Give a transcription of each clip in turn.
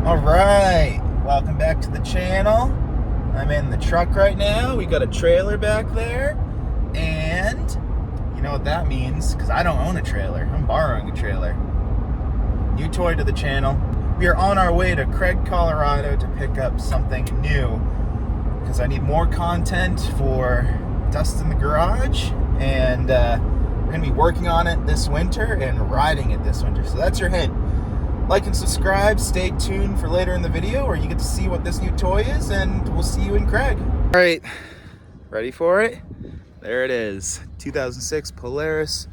All right, welcome back to the channel. I'm in the truck right now. We got a trailer back there, and you know what that means, because I don't own a trailer. I'm borrowing a trailer. New toy to the channel. We are on our way to Craig, Colorado to pick up something new, because I need more content for Dust in the Garage, and we're going to be working on it this winter and riding it this winter. So that's your hint. Like and subscribe, stay tuned for later in the video where you get to see what this new toy is, and we'll see you in Craig. All right, ready for it? There it is, 2006 Polaris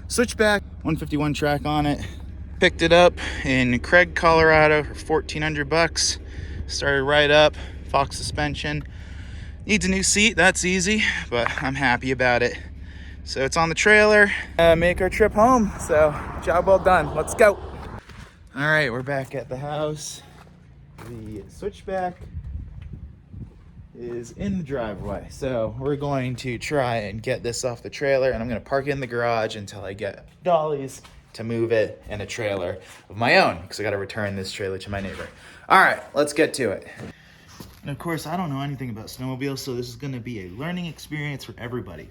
Switchback, 151 track on it. Picked it up in Craig, Colorado for 1,400 bucks. Started right up, Fox suspension. Needs a new seat, that's easy, but I'm happy about it. So it's on the trailer, make our trip home. So job well done, let's go. All right, we're back at the house. The Switchback is in the driveway. So we're going to try and get this off the trailer, and I'm gonna park it in the garage until I get dollies to move it in a trailer of my own, because I gotta return this trailer to my neighbor. All right, let's get to it. And of course, I don't know anything about snowmobiles, so this is gonna be a learning experience for everybody.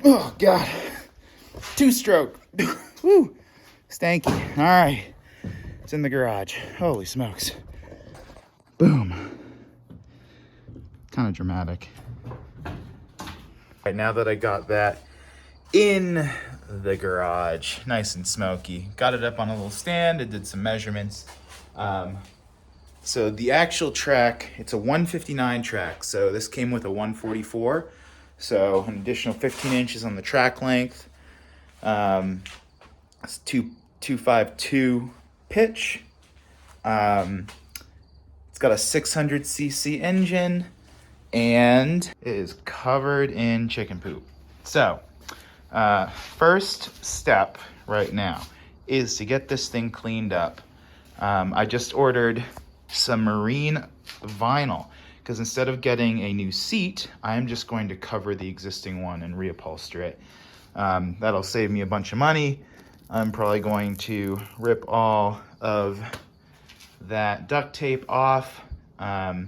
Oh God, two-stroke. Woo, stanky. All right, it's in the garage. Holy smokes. Boom. Kind of dramatic. All right, now that I got that in the garage, nice and smoky, got it up on a little stand. I did some measurements. So the actual track, it's a 159 track. So this came with a 144. So an additional 15 inches on the track length. It's 252 pitch. It's got a 600cc engine, and it is covered in chicken poop. So first step right now is to get this thing cleaned up. I just ordered some marine vinyl, because instead of getting a new seat, I'm just going to cover the existing one and reupholster it. That'll save me a bunch of money. I'm probably going to rip all of that duct tape off, and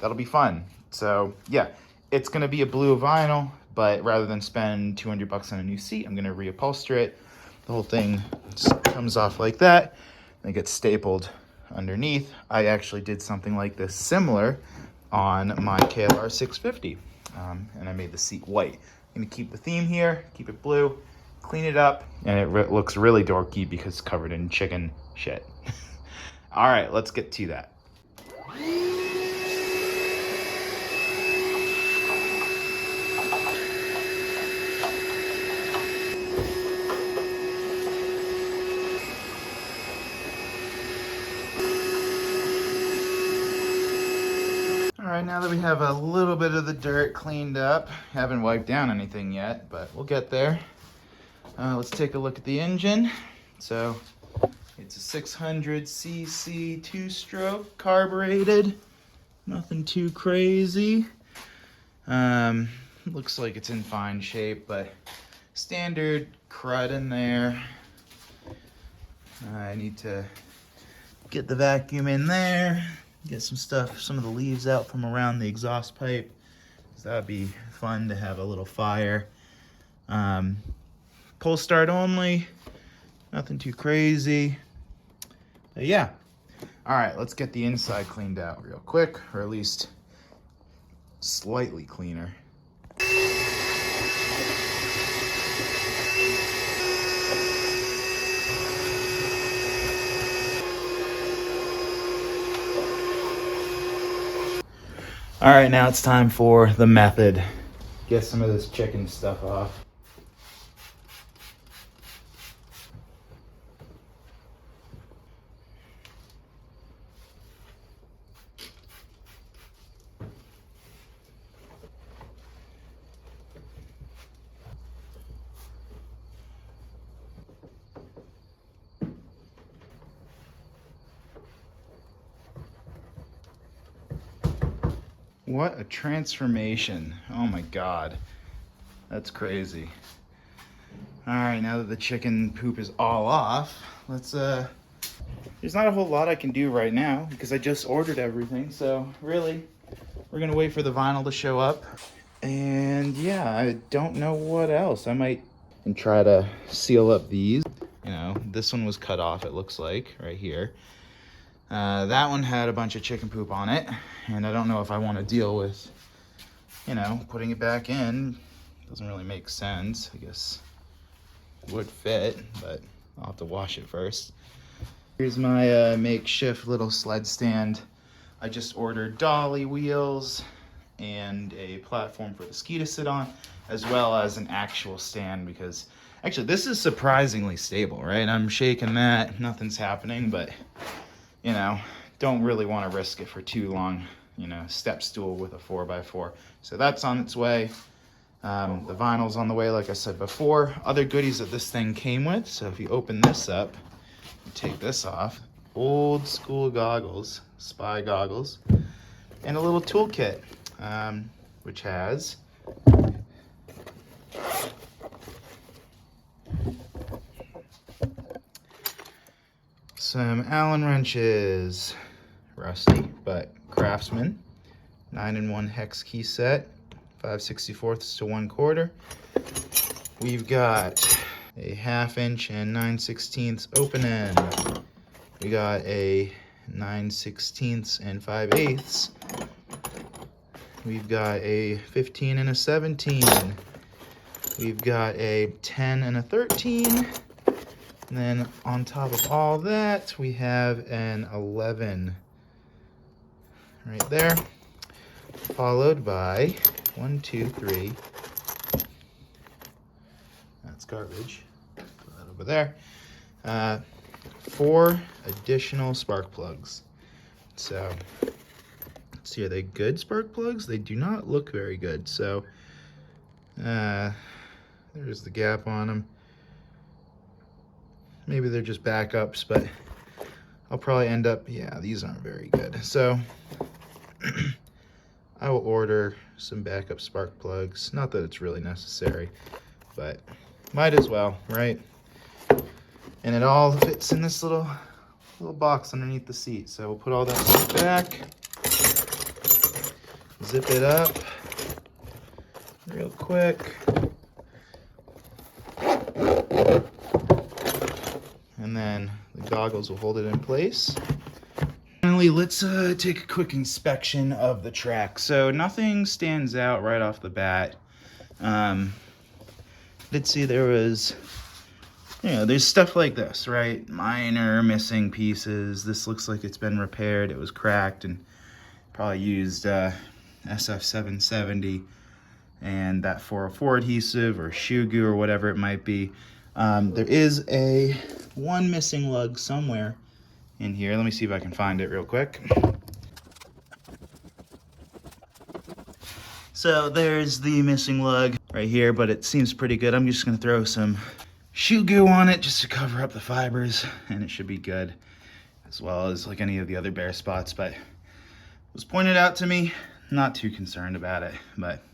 that'll be fun. So yeah, it's gonna be a blue vinyl, but rather than spend 200 bucks on a new seat, I'm gonna reupholster it. The whole thing just comes off like that, and it gets stapled underneath. I actually did something like this similar on my KLR 650. And I made the seat white. I'm gonna keep the theme here, keep it blue, clean it up, and it looks really dorky because it's covered in chicken shit. All right, let's get to that. All right, now that we have a little bit of the dirt cleaned up, haven't wiped down anything yet, but we'll get there. Let's take a look at the engine. So it's a 600cc two-stroke carbureted, nothing too crazy. Looks like it's in fine shape, but standard crud in there. I need to get the vacuum in there. Get some stuff, some of the leaves out from around the exhaust pipe. So that'd be fun to have a little fire. Pull start only, nothing too crazy. But yeah. All right, let's get the inside cleaned out real quick, or at least slightly cleaner. All right, now it's time for the method. Get some of this chicken stuff off. What a transformation. Oh my God. That's crazy. All right, now that the chicken poop is all off, let's, there's not a whole lot I can do right now because I just ordered everything. So really, we're gonna wait for the vinyl to show up. And yeah, I don't know what else. I might try to seal up these. You know, this one was cut off, it looks like, right here. That one had a bunch of chicken poop on it, and I don't know if I want to deal with, you know, putting it back in. Doesn't really make sense. I guess it would fit, but I'll have to wash it first. Here's my makeshift little sled stand. I just ordered dolly wheels and a platform for the ski to sit on, as well as an actual stand, because actually this is surprisingly stable, right? I'm shaking that, nothing's happening, but you know, don't really want to risk it for too long, you know, step stool with a 4x4. So that's on its way. The vinyl's on the way, like I said before. Other goodies that this thing came with. So if you open this up, you take this off, old school goggles, spy goggles, and a little toolkit, which has some Allen wrenches, rusty, but Craftsman, 9-in-1 hex key set, 5/64 to 1/4. We've got a 1/2 inch and 9/16 open end. We got a 9/16 and 5/8. We've got a 15 and a 17. We've got a 10 and a 13. And then on top of all that, we have an 11 right there, followed by 1, 2, 3. That's garbage. Put that over there. 4 additional spark plugs. So let's see, are they good spark plugs? They do not look very good. So there's the gap on them. Maybe they're just backups, but I'll probably end up, yeah, these aren't very good. So I will order some backup spark plugs. Not that it's really necessary, but might as well, right? And it all fits in this little box underneath the seat. So we'll put all that stuff back, zip it up real quick. And then the goggles will hold it in place. Finally, let's take a quick inspection of the track. So nothing stands out right off the bat. Did see there was, there's stuff like this, right? Minor missing pieces. This looks like it's been repaired. It was cracked and probably used SF770 and that 404 adhesive or shoe goo or whatever it might be. There is one missing lug somewhere in here. Let me see if I can find it real quick. So there's the missing lug right here, but it seems pretty good. I'm just gonna throw some shoe goo on it just to cover up the fibers, and it should be good, as well as like any of the other bare spots. But it was pointed out to me, not too concerned about it, but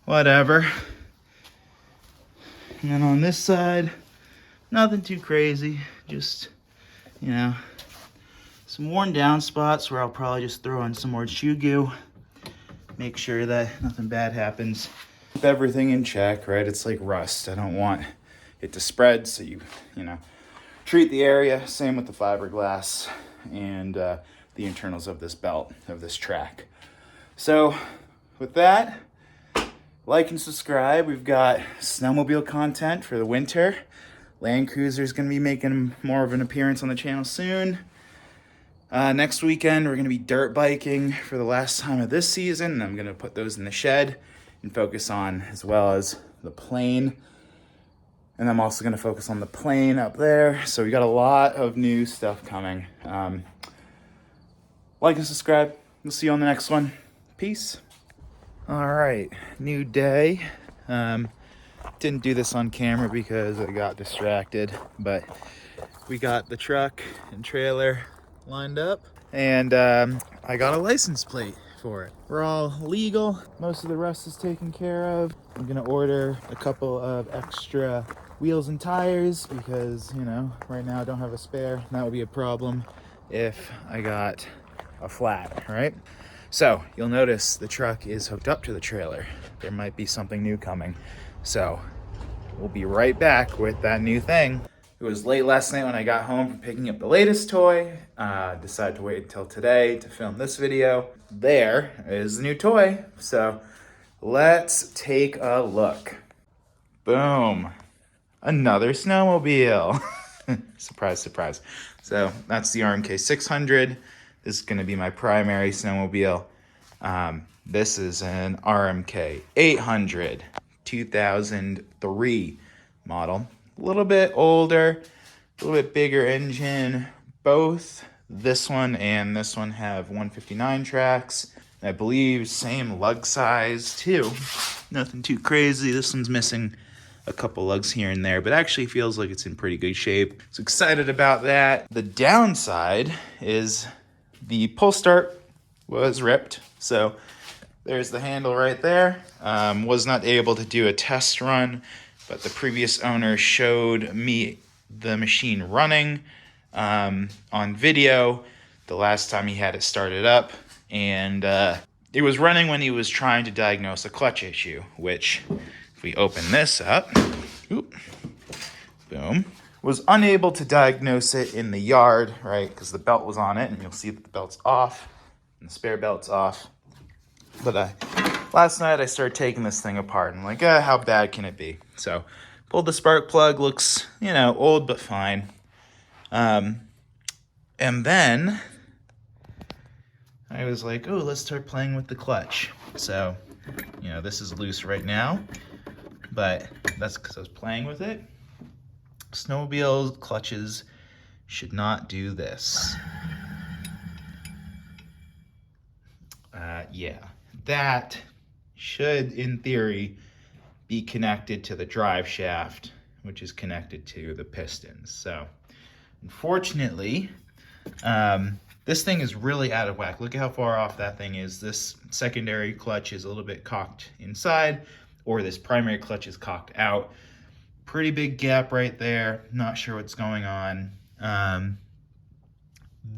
whatever. And then on this side, nothing too crazy, just, some worn down spots where I'll probably just throw in some more shoe goo. Make sure that nothing bad happens. Keep everything in check, right? It's like rust. I don't want it to spread, so you treat the area. Same with the fiberglass and the internals of this belt, of this track. So with that, like and subscribe. We've got snowmobile content for the winter. Land Cruiser's gonna be making more of an appearance on the channel soon. Next weekend, we're gonna be dirt biking for the last time of this season, and I'm gonna put those in the shed and focus on, as well as the plane. And I'm also gonna focus on the plane up there. So we got a lot of new stuff coming. Like and subscribe. We'll see you on the next one. Peace. All right, new day. Didn't do this on camera because I got distracted, but we got the truck and trailer lined up, and I got a license plate for it. We're all legal. Most of the rest is taken care of. I'm gonna order a couple of extra wheels and tires because, right now I don't have a spare. That would be a problem if I got a flat, right? So you'll notice the truck is hooked up to the trailer. There might be something new coming. So we'll be right back with that new thing. It was late last night when I got home from picking up the latest toy. Decided to wait until today to film this video. There is the new toy. So let's take a look. Boom. Another snowmobile. Surprise, surprise. So that's the RMK 600. This is gonna be my primary snowmobile. This is an RMK 800, 2003 model. A little bit older, a little bit bigger engine. Both this one and this one have 159 tracks. I believe same lug size too. Nothing too crazy. This one's missing a couple lugs here and there, but actually feels like it's in pretty good shape. So excited about that. The downside is the pull start was ripped. So there's the handle right there. Was not able to do a test run, but the previous owner showed me the machine running on video the last time he had it started up. And it was running when he was trying to diagnose a clutch issue, which if we open this up, boom, was unable to diagnose it in the yard, right? Because the belt was on it, and you'll see that the belt's off and the spare belt's off. But last night I started taking this thing apart and I'm like, how bad can it be? So pulled the spark plug, looks, old but fine. And then I was like, oh, let's start playing with the clutch. So, this is loose right now, but that's because I was playing with it. Snowmobile clutches should not do this. Yeah, that should, in theory, be connected to the drive shaft, which is connected to the pistons. So, unfortunately, this thing is really out of whack. Look at how far off that thing is. This secondary clutch is a little bit cocked inside, or this primary clutch is cocked out. Pretty big gap right there. Not sure what's going on.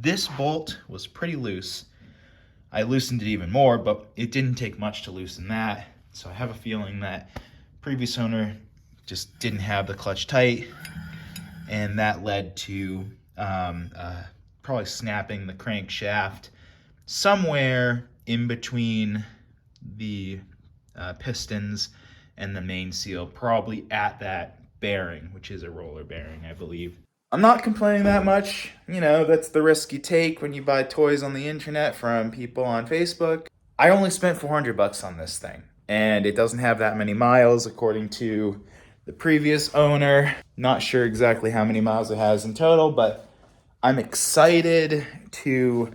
This bolt was pretty loose. I loosened it even more, but it didn't take much to loosen that. So I have a feeling that previous owner just didn't have the clutch tight, and that led to probably snapping the crankshaft somewhere in between the pistons and the main seal, probably at that bearing, which is a roller bearing, I believe. I'm not complaining that much. You know, that's the risk you take when you buy toys on the internet from people on Facebook. I only spent 400 bucks on this thing, and it doesn't have that many miles according to the previous owner. Not sure exactly how many miles it has in total, but I'm excited to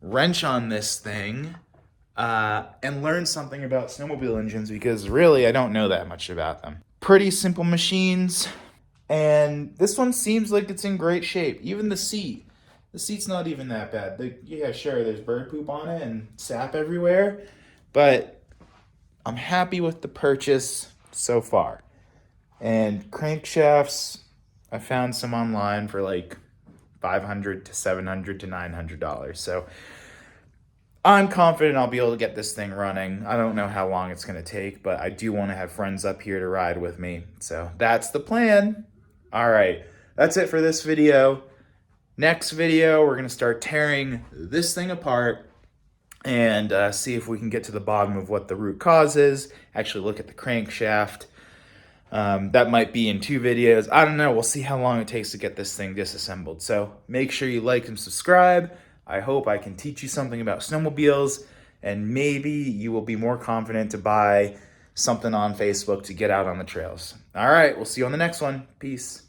wrench on this thing and learn something about snowmobile engines, because really I don't know that much about them. Pretty simple machines, and this one seems like it's in great shape. Even the seat's not even that bad. Yeah, sure, there's bird poop on it and sap everywhere, but I'm happy with the purchase so far. And crankshafts, I found some online for like $500 to $700 to $900. So I'm confident I'll be able to get this thing running. I don't know how long it's going to take, but I do want to have friends up here to ride with me. So that's the plan. All right, that's it for this video. Next video, we're going to start tearing this thing apart and see if we can get to the bottom of what the root cause is. Actually look at the crankshaft. That might be in 2 videos. I don't know. We'll see how long it takes to get this thing disassembled. So make sure you like and subscribe. I hope I can teach you something about snowmobiles, and maybe you will be more confident to buy something on Facebook to get out on the trails. All right, we'll see you on the next one. Peace.